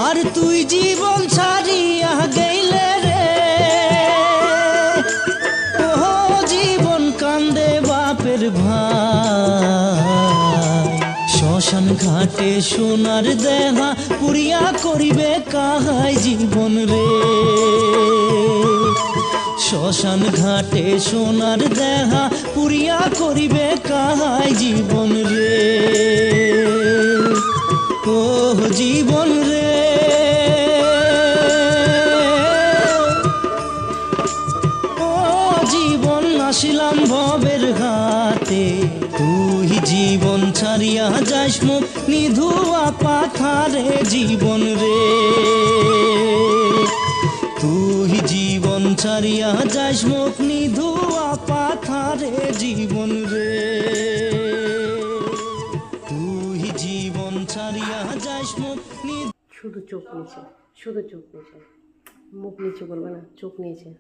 আর তুই জীবন ছাড়িয়া গেলে রে, ও জীবন কান্দে বাপের ভাই। শ্মশান ঘাটে সোনার দেহা পুরিয়া করিবে কাহাই জীবন রে, শ্মশান ঘাটে সোনার দেহা পুরিয়া করিবে কাহাই জীবন রে, ও জীবন রে। ও জীবন আসিলাম ভবের ঘাটে, তুই জীবন ছাড়িয়া যাস মুখ নিধুয়া পাথারে জীবন রে, তুই জীবন ছাড়িয়া যাস মুখ নিধুয়া পাথারে জীবন রে, তুই জীবন ছাড়িয়া যাস মুখ। শুধু চোখ নিচে, শুধু চোখ নিচে, মুখ নিচে করবে না, চোখ নিচে।